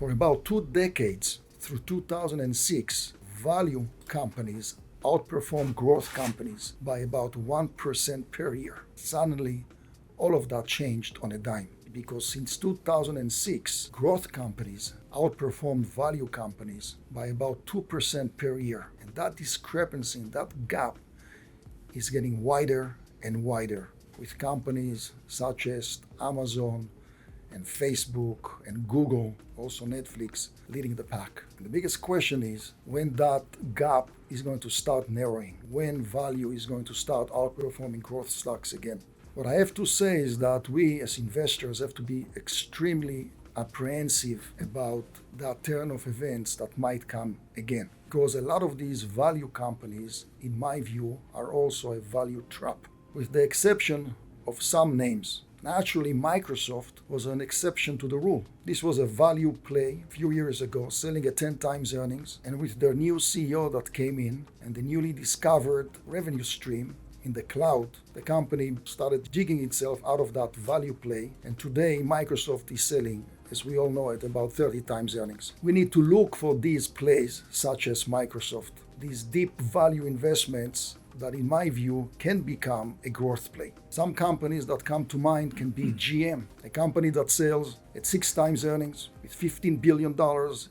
For about 2 decades, through 2006, value companies outperformed growth companies by about 1% per year. Suddenly, all of that changed on a dime because since 2006, growth companies outperformed value companies by about 2% per year. And that discrepancy, that gap, is getting wider and wider, with companies such as Amazon and Facebook and Google, also Netflix, leading the pack. And the biggest question is when that gap is going to start narrowing, when value is going to start outperforming growth stocks again. What I have to say is that we as investors have to be extremely apprehensive about that turn of events that might come again. Because a lot of these value companies, in my view, are also a value trap, with the exception of some names. Naturally, Microsoft was an exception to the rule. This was a value play a few years ago, selling at 10 times earnings, and with their new CEO that came in and the newly discovered revenue stream in the cloud, the company started jigging itself out of that value play, and today Microsoft is selling, as we all know, at about 30 times earnings. We need to look for these plays such as Microsoft, these deep value investments that in my view can become a growth play. Some companies that come to mind can be GM, a company that sells at 6 times earnings with $15 billion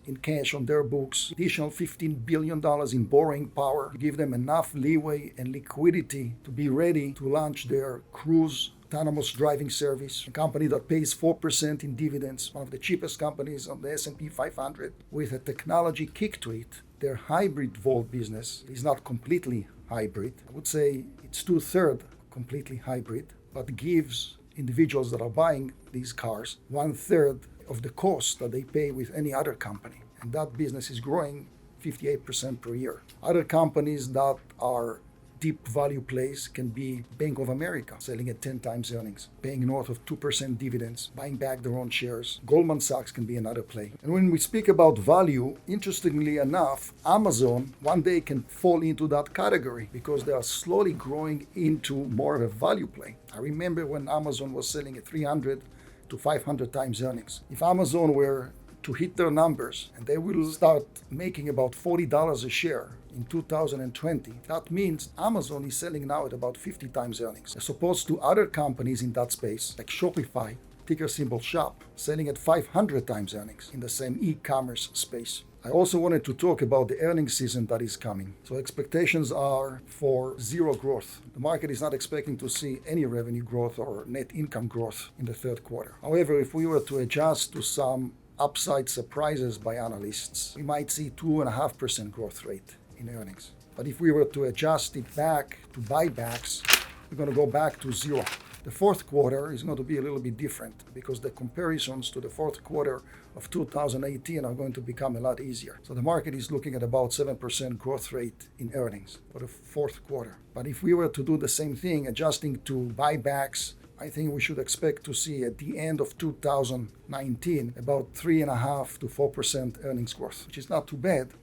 in cash on their books, additional $15 billion in borrowing power to give them enough leeway and liquidity to be ready to launch their cruise autonomous driving service, a company that pays 4% in dividends, one of the cheapest companies on the S&P 500, with a technology kick to it. Their hybrid Volt business is not completely hybrid. I would say it's 2/3 completely hybrid, but gives individuals that are buying these cars 1/3 of the cost that they pay with any other company. And that business is growing 58% per year. Other companies that are deep value plays can be Bank of America, selling at 10 times earnings, paying north of 2% dividends, buying back their own shares. Goldman Sachs can be another play. And when we speak about value, interestingly enough, Amazon one day can fall into that category because they are slowly growing into more of a value play. I remember when Amazon was selling at 300 to 500 times earnings. If Amazon were to hit their numbers and they will start making about $40 a share in 2020, that means Amazon is selling now at about 50 times earnings, as opposed to other companies in that space like Shopify, ticker symbol SHOP, selling at 500 times earnings in the same e-commerce space. I also wanted to talk about the earnings season that is coming. So expectations are for zero growth. The market is not expecting to see any revenue growth or net income growth in the third quarter. However, if we were to adjust to some upside surprises by analysts, we might see 2.5% growth rate in earnings. But if we were to adjust it back to buybacks, we're going to go back to zero. The fourth quarter is going to be a little bit different because the comparisons to the fourth quarter of 2018 are going to become a lot easier. So the market is looking at about 7% growth rate in earnings for the fourth quarter. But if we were to do the same thing, adjusting to buybacks, I think we should expect to see at the end of 2019 about 3.5% to 4% earnings growth, which is not too bad,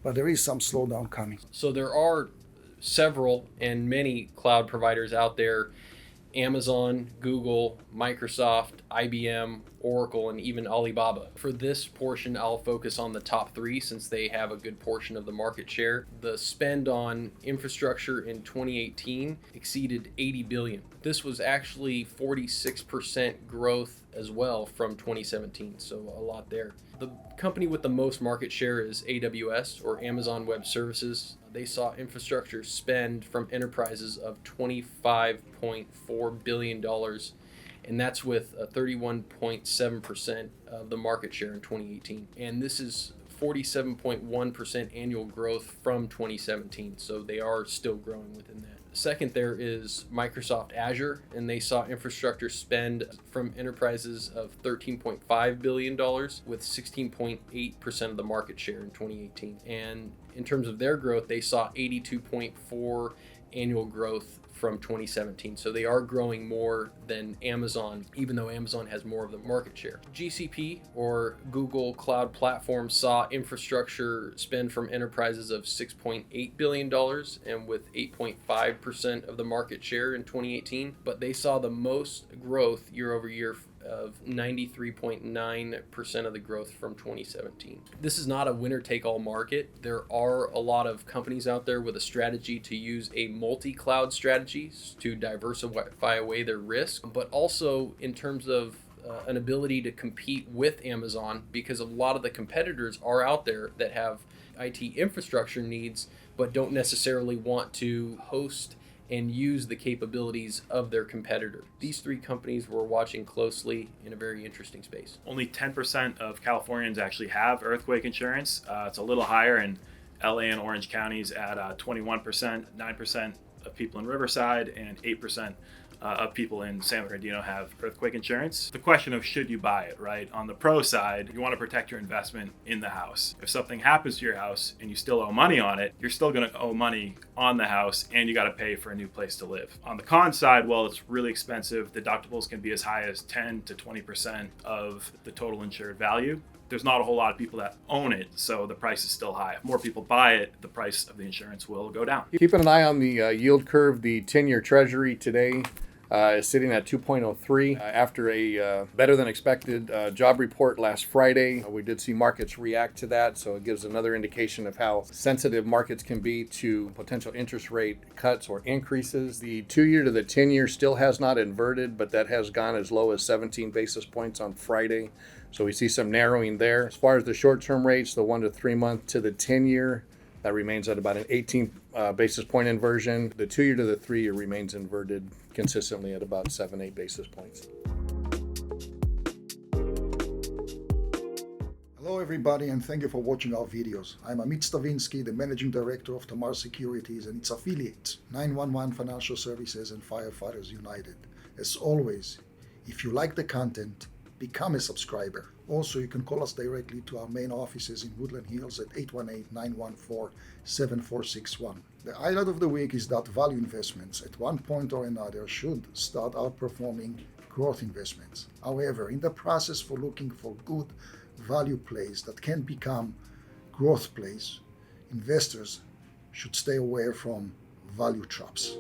but there is some slowdown coming. So there are several and many cloud providers out there: Amazon, Google, Microsoft, IBM, Oracle, and even Alibaba. For this portion, I'll focus on the top three since they have a good portion of the market share. The spend on infrastructure in 2018 exceeded $80 billion. This was actually 46% growth as well from 2017, so a lot there. The company with the most market share is AWS, or Amazon Web Services. They saw infrastructure spend from enterprises of $25.4 billion, and that's with a 31.7% of the market share in 2018. And this is 47.1% annual growth from 2017, so they are still growing within that. Second, there is Microsoft Azure, and they saw infrastructure spend from enterprises of $13.5 billion with 16.8% of the market share in 2018. And in terms of their growth, they saw 82.4 annual growth from 2017. So they are growing more than Amazon, even though Amazon has more of the market share. GCP, or Google Cloud Platform, saw infrastructure spend from enterprises of $6.8 billion and with 8.5% of the market share in 2018. But they saw the most growth year over year of 93.9% of the growth from 2017. This is not a winner-take-all market. There are a lot of companies out there with a strategy to use a multi-cloud strategy to diversify away their risk, but also in terms of an ability to compete with Amazon, because a lot of the competitors are out there that have IT infrastructure needs but don't necessarily want to host and use the capabilities of their competitor. These three companies we're watching closely in a very interesting space. Only 10% of Californians actually have earthquake insurance. It's a little higher in LA and Orange counties at 21%, 9% of people in Riverside, and 8% of people in San Bernardino have earthquake insurance. The question of should you buy it, right? On the pro side, you want to protect your investment in the house. If something happens to your house and you still owe money on it, you're still going to owe money on the house and you got to pay for a new place to live. On the con side, well, it's really expensive. Deductibles can be as high as 10 to 20% of the total insured value. There's not a whole lot of people that own it, so the price is still high. If more people buy it, the price of the insurance will go down. Keeping an eye on the yield curve, the 10-year Treasury today is sitting at 2.03 after a better than expected job report last Friday. We did see markets react to that, so it gives another indication of how sensitive markets can be to potential interest rate cuts or increases. The 2-year to the 10-year still has not inverted, but that has gone as low as 17 basis points on Friday. So we see some narrowing there. As far as the short-term rates, the 1 to 3 month to the 10-year, that remains at about an 18 basis point inversion. The 2-year to the 3-year remains inverted consistently at about 7-8 basis points. Hello everybody, and thank you for watching our videos. I'm Amit Stavinsky, the Managing Director of Tamar Securities and its affiliates, 911 Financial Services and Firefighters United. As always, if you like the content, become a subscriber. Also, you can call us directly to our main offices in Woodland Hills at 818-914-7461. The highlight of the week is that value investments at one point or another should start outperforming growth investments. However, in the process for looking for good value plays that can become growth plays, investors should stay away from value traps.